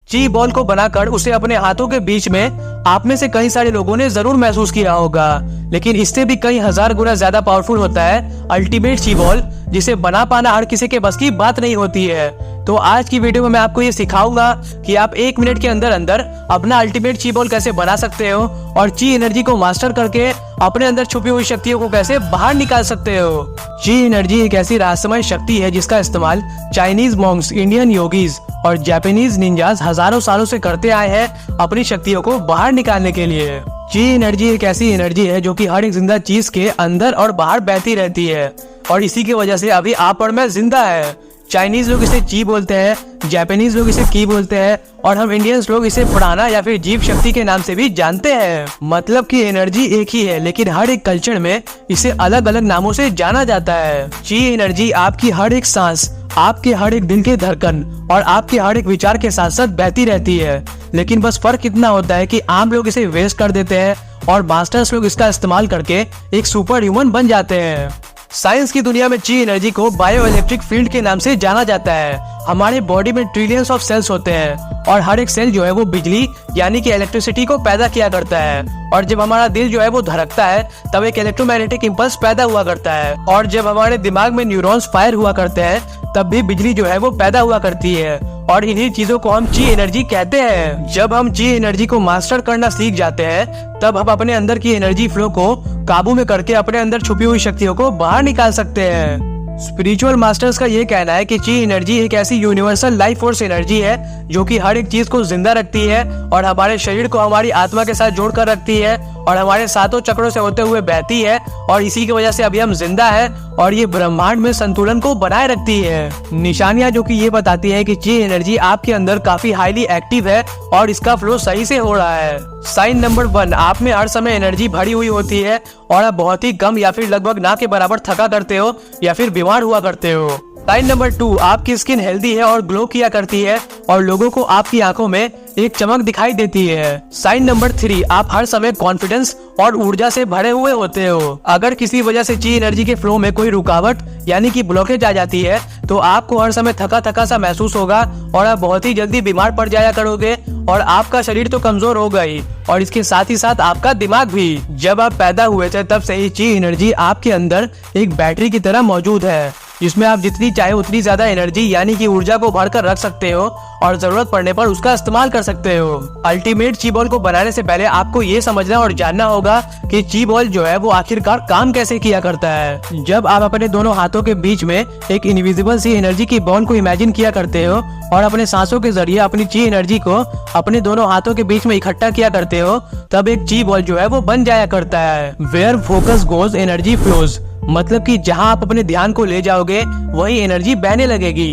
ची बॉल को बनाकर उसे अपने हाथों के बीच में आप में से कई सारे लोगों ने जरूर महसूस किया होगा, लेकिन इससे भी कई हजार गुना ज्यादा पावरफुल होता है अल्टीमेट ची बॉल, जिसे बना पाना हर किसी के बस की बात नहीं होती है। तो आज की वीडियो में मैं आपको ये सिखाऊंगा कि आप 1 मिनट के अंदर अंदर अपना अल्टीमेट ची बॉल कैसे बना सकते हो और ची एनर्जी को मास्टर करके अपने अंदर छुपी हुई शक्तियों को कैसे बाहर निकाल सकते हो। ची एनर्जी एक ऐसी रहस्यमय शक्ति है जिसका इस्तेमाल चाइनीज मॉन्क्स, इंडियन योगीज और जापानीज निंजास हजारों सालों से करते आए हैं अपनी शक्तियों को बाहर निकालने के लिए। ची एनर्जी एक ऐसी एनर्जी है जो कि हर एक जिंदा चीज के अंदर और बाहर बहती रहती है और इसी की वजह से अभी आप और मैं जिंदा है। चाइनीज लोग इसे ची बोलते हैं, जापानीज लोग इसे की बोलते हैं और हम इंडियंस लोग इसे प्राणा या फिर जीव शक्ति के नाम से भी जानते हैं। मतलब कि एनर्जी एक ही है, लेकिन हर एक कल्चर में इसे अलग अलग नामों से जाना जाता है। ची एनर्जी आपकी हर एक सांस, आपके हर एक दिल के धड़कन और आपके हर एक विचार के साथ साथ बहती रहती है, लेकिन बस फर्क इतना होता है कि आम लोग इसे वेस्ट कर देते हैं और मास्टर्स लोग इसका इस्तेमाल करके एक सुपर ह्यूमन बन जाते हैं। साइंस की दुनिया में ची एनर्जी को बायो इलेक्ट्रिक फील्ड के नाम से जाना जाता है। हमारे बॉडी में ट्रिलियंस ऑफ सेल्स होते हैं और हर एक सेल जो है वो बिजली यानी कि इलेक्ट्रिसिटी को पैदा किया करता है, और जब हमारा दिल जो है वो धड़कता है तब एक इलेक्ट्रोमैग्नेटिक इम्पल्स पैदा हुआ करता है, और जब हमारे दिमाग में न्यूरॉन्स फायर हुआ करते हैं तब भी बिजली जो है वो पैदा हुआ करती है, और इन्हीं चीजों को हम ची एनर्जी कहते हैं। जब हम ची एनर्जी को मास्टर करना सीख जाते हैं तब हम अपने अंदर की एनर्जी फ्लो को काबू में करके अपने अंदर छुपी हुई शक्तियों को बाहर निकाल सकते हैं। स्पिरिचुअल मास्टर्स का ये कहना है कि ची एनर्जी एक ऐसी यूनिवर्सल लाइफ फोर्स एनर्जी है जो कि हर एक चीज को जिंदा रखती है और हमारे शरीर को हमारी आत्मा के साथ जोड़कर रखती है और हमारे सातों चक्रों से होते हुए बहती है, और इसी की वजह से अभी हम जिंदा है और ये ब्रह्मांड में संतुलन को बनाए रखती है। निशानियां जो कि ये बताती है कि ची एनर्जी आपके अंदर काफी हाईली एक्टिव है और इसका फ्लो सही से हो रहा है। साइन नंबर 1, आप में हर समय एनर्जी भरी हुई होती है और आप बहुत ही कम या फिर लगभग ना के बराबर थका करते हो या फिर बीमार हुआ करते हो। साइन नंबर 2, आपकी स्किन हेल्दी है और ग्लो किया करती है और लोगों को आपकी आंखों में एक चमक दिखाई देती है। साइन नंबर 3, आप हर समय कॉन्फिडेंस और ऊर्जा से भरे हुए होते हो। अगर किसी वजह से ची एनर्जी के फ्लो में कोई रुकावट यानी कि ब्लॉकेज आ जाती है तो आपको हर समय थका थका सा महसूस होगा और आप बहुत ही जल्दी बीमार पड़ जाया करोगे, और आपका शरीर तो कमजोर होगा ही और इसके साथ ही साथ आपका दिमाग भी। जब आप पैदा हुए थे तब से ही ची एनर्जी आपके अंदर एक बैटरी की तरह मौजूद है, जिसमें आप जितनी चाहे उतनी ज्यादा एनर्जी यानी कि ऊर्जा को भरकर रख सकते हो और जरूरत पड़ने पर उसका इस्तेमाल कर सकते हो। अल्टीमेट ची बॉल को बनाने से पहले आपको ये समझना और जानना होगा कि ची बॉल जो है वो आखिरकार काम कैसे किया करता है। जब आप अपने दोनों हाथों के बीच में एक इनविजिबल सी एनर्जी की बॉल को इमेजिन किया करते हो और अपने सांसों के जरिए अपनी ची एनर्जी को अपने दोनों हाथों के बीच में इकट्ठा किया करते हो, तब एक ची बॉल जो है वो बन जाया करता है। Where focus goes energy flows, मतलब कि जहां आप अपने ध्यान को ले जाओगे वही एनर्जी बहने लगेगी।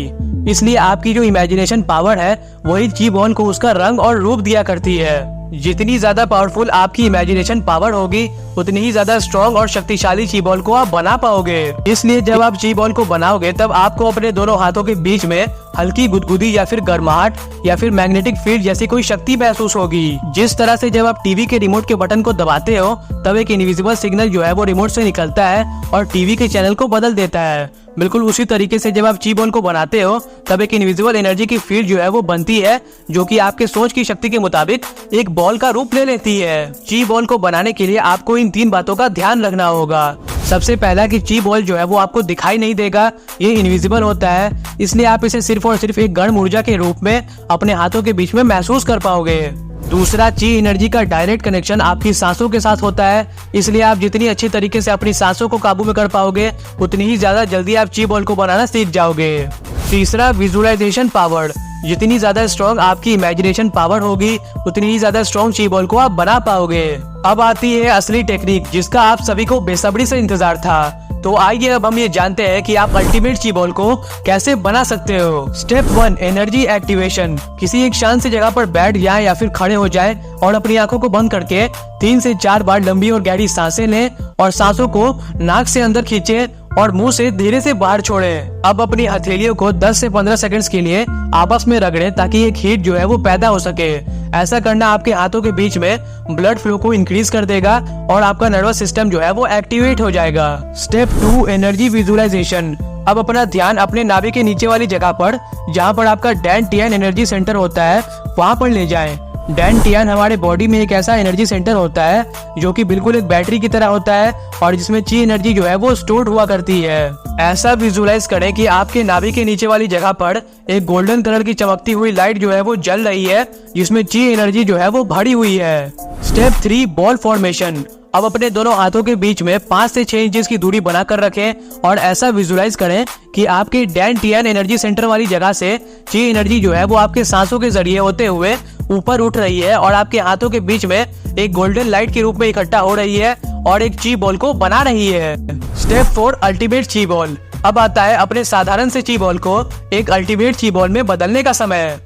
इसलिए आपकी जो इमेजिनेशन पावर है वही ची बॉल को उसका रंग और रूप दिया करती है। जितनी ज्यादा पावरफुल आपकी इमेजिनेशन पावर होगी उतनी ही ज्यादा स्ट्रॉन्ग और शक्तिशाली ची बॉल को आप बना पाओगे। इसलिए जब आप ची बॉल को बनाओगे तब आपको अपने दोनों हाथों के बीच में हल्की गुदगुदी या फिर गर्माहट या फिर मैग्नेटिक फील्ड जैसी कोई शक्ति महसूस होगी। जिस तरह से जब आप टीवी के रिमोट के बटन को दबाते हो तब एक इनविजिबल सिग्नल जो है वो रिमोट से निकलता है और टीवी के चैनल को बदल देता है, बिल्कुल उसी तरीके से जब आप ची बॉल को बनाते हो तब एक इनविजिबल एनर्जी की फील्ड जो है वो बनती है जो कि आपके सोच की शक्ति के मुताबिक एक बॉल का रूप ले लेती है। ची बॉल को बनाने के लिए आपको इन 3 बातों का ध्यान रखना होगा। सबसे पहला कि ची बॉल जो है वो आपको दिखाई नहीं देगा, ये इनविजिबल होता है, इसलिए आप इसे सिर्फ और सिर्फ एक गर्म ऊर्जा के रूप में अपने हाथों के बीच में महसूस कर पाओगे। दूसरा, ची एनर्जी का डायरेक्ट कनेक्शन आपकी सांसों के साथ होता है, इसलिए आप जितनी अच्छी तरीके से अपनी सांसों को काबू में कर पाओगे उतनी ही ज्यादा जल्दी आप ची बॉल को बनाना सीख जाओगे। तीसरा, विजुअलाइजेशन पावर, जितनी ज्यादा स्ट्रॉन्ग आपकी इमेजिनेशन पावर होगी उतनी ही ज्यादा स्ट्रॉन्ग ची बॉल को आप बना पाओगे। अब आती है असली टेक्निक जिसका आप सभी को बेसब्री से इंतजार था। तो आइए अब हम ये जानते हैं कि आप अल्टीमेट ची बॉल को कैसे बना सकते हो। Step 1, energy activation. किसी एक शांत सी जगह पर बैठ जाए या फिर खड़े हो जाए और अपनी आंखों को बंद करके 3 से 4 बार लंबी और गहरी सांसें लें और सांसों को नाक से अंदर खींचे और मुंह से धीरे से बाहर छोड़ें। अब अपनी हथेलियों को 10 से 15 सेकंड्स के लिए आपस में रगड़ें ताकि एक हीट जो है वो पैदा हो सके। ऐसा करना आपके हाथों के बीच में ब्लड फ्लो को इंक्रीज कर देगा और आपका नर्वस सिस्टम जो है वो एक्टिवेट हो जाएगा। Step 2, energy visualization. अब अपना ध्यान अपने नाभि के नीचे वाली जगह पर, जहाँ पर आपका डैन-टियान एनर्जी सेंटर होता है, वहाँ पर ले जाएं। डैन-टियान हमारे बॉडी में एक ऐसा एनर्जी सेंटर होता है जो कि बिल्कुल एक बैटरी की तरह होता है और जिसमें ची एनर्जी जो है वो स्टोर हुआ करती है। ऐसा विजुलाइज करें कि आपके नाभि के नीचे वाली जगह पर एक गोल्डन कलर की चमकती हुई लाइट जो है वो जल रही है, जिसमें ची एनर्जी जो है वो भरी हुई है। Step 3, ball formation. अब अपने दोनों हाथों के बीच में 5 से 6 इंचेस की दूरी बनाकर रखें और ऐसा विजुलाइज करें कि आपके डैन-टियान एनर्जी सेंटर वाली जगह से ची एनर्जी जो है वो आपके सांसों के जरिए होते हुए ऊपर उठ रही है और आपके हाथों के बीच में एक गोल्डन लाइट के रूप में इकट्ठा हो रही है और एक ची बॉल को बना रही है। स्टेप 4, अल्टीमेट ची बॉल। अब आता है अपने साधारण से ची बॉल को एक अल्टीमेट ची बॉल में बदलने का समय।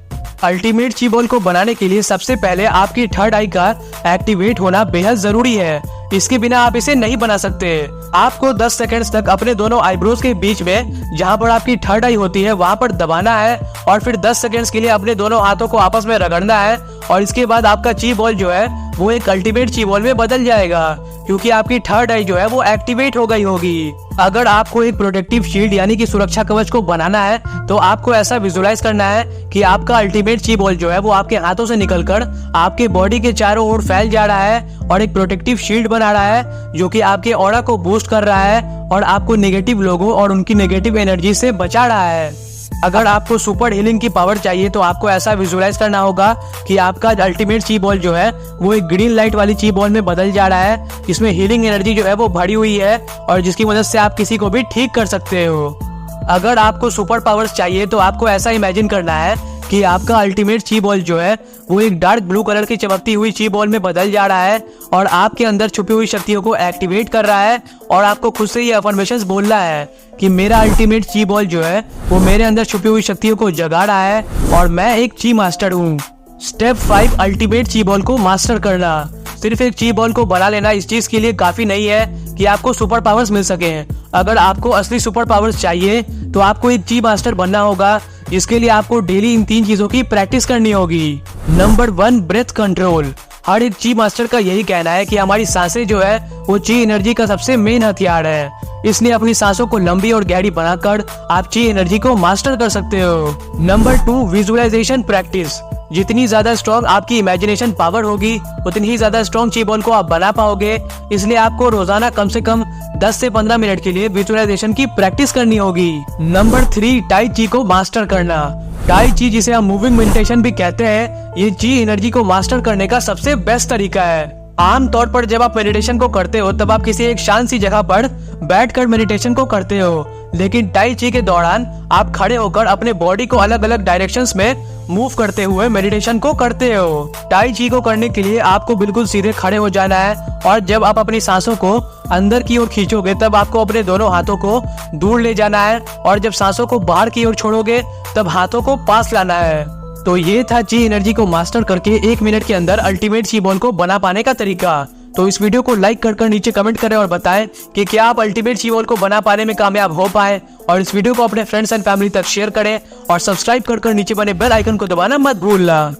अल्टीमेट ची बॉल को बनाने के लिए सबसे पहले आपकी थर्ड आई का एक्टिवेट होना बेहद जरूरी है। इसके बिना आप इसे नहीं बना सकते। आपको 10 सेकंड्स तक अपने दोनों आईब्रोज के बीच में, जहां पर आपकी थर्ड आई होती है, वहां पर दबाना है और फिर 10 सेकंड्स के लिए अपने दोनों हाथों को आपस में रगड़ना है और इसके बाद आपका ची बॉल जो है वो एक अल्टीमेट ची बॉल में बदल जाएगा, क्योंकि आपकी थर्ड आई जो है वो एक्टिवेट हो गई होगी। अगर आपको एक प्रोटेक्टिव शील्ड यानी कि सुरक्षा कवच को बनाना है तो आपको ऐसा विजुलाइज करना है कि आपका अल्टीमेट ची बॉल जो है वो आपके हाथों से निकलकर आपके बॉडी के चारों ओर फैल जा रहा है और एक प्रोटेक्टिव शील्ड बना रहा है जो कि आपके ऑरा को बूस्ट कर रहा है और आपको नेगेटिव लोगों और उनकी नेगेटिव एनर्जी से बचा रहा है। अगर आपको सुपर हीलिंग की पावर चाहिए तो आपको ऐसा विजुलाइज करना होगा कि आपका अल्टीमेट ची बॉल जो है वो एक ग्रीन लाइट वाली ची बॉल में बदल जा रहा है, जिसमें हीलिंग एनर्जी जो है वो भरी हुई है और जिसकी मदद से आप किसी को भी ठीक कर सकते हो। अगर आपको सुपर पावर्स चाहिए तो आपको ऐसा इमेजिन करना है कि आपका अल्टीमेट ची बॉल जो है वो एक डार्क ब्लू कलर की चमकती हुई ची बॉल में बदल जा रहा है और आपके अंदर छुपी हुई शक्तियों को एक्टिवेट कर रहा है और आपको खुद से ये अफर्मेशंस बोलना है कि मेरा अल्टीमेट ची बॉल जो है वो मेरे अंदर छुपी हुई शक्तियों को जगा रहा है और मैं एक ची मास्टर हूँ। स्टेप 5, अल्टीमेट ची बॉल को मास्टर करना। सिर्फ एक ची बॉल को बना लेना इस चीज के लिए काफी नहीं है कि आपको सुपर पावर्स मिल सके। अगर आपको असली सुपर पावर्स चाहिए तो आपको एक ची मास्टर बनना होगा, जिसके लिए आपको डेली इन 3 चीजों की प्रैक्टिस करनी होगी। Number 1, breath control. हर एक ची मास्टर का यही कहना है कि हमारी सांसें जो है वो ची एनर्जी का सबसे मेन हथियार है, इसलिए अपनी सांसों को लंबी और गहरी बनाकर आप ची एनर्जी को मास्टर कर सकते हो। Number 2, visualization practice. जितनी ज्यादा स्ट्रॉन्ग आपकी इमेजिनेशन पावर होगी उतनी ही ज्यादा स्ट्रॉन्ग ची बॉल को आप बना पाओगे, इसलिए आपको रोजाना कम से कम 10 से 15 मिनट के लिए विजुअलाइजेशन की प्रैक्टिस करनी होगी। नंबर 3, टाई ची को मास्टर करना। टाई ची, जिसे हम मूविंग मेडिटेशन भी कहते हैं, ये ची एनर्जी को मास्टर करने का सबसे बेस्ट तरीका है। आमतौर पर जब आप मेडिटेशन को करते हो तब आप किसी एक शांत सी जगह पर बैठकर मेडिटेशन को करते हो, लेकिन टाई ची के दौरान आप खड़े होकर अपने बॉडी को अलग अलग डायरेक्शंस में मूव करते हुए मेडिटेशन को करते हो। टाई ची को करने के लिए आपको बिल्कुल सीधे खड़े हो जाना है और जब आप अपनी सांसों को अंदर की ओर खींचोगे तब आपको अपने दोनों हाथों को दूर ले जाना है और जब सांसों को बाहर की ओर छोड़ोगे तब हाथों को पास लाना है। तो ये था ची एनर्जी को मास्टर करके 1 मिनट के अंदर अल्टीमेट ची बॉल को बना पाने का तरीका। तो इस वीडियो को लाइक कर नीचे कमेंट करें और बताएं कि क्या आप अल्टीमेट ची बॉल को बना पाने में कामयाब हो पाए, और इस वीडियो को अपने फ्रेंड्स एंड फैमिली तक शेयर करें और सब्सक्राइब कर नीचे बने बेल आइकन को दबाना मत भूलना।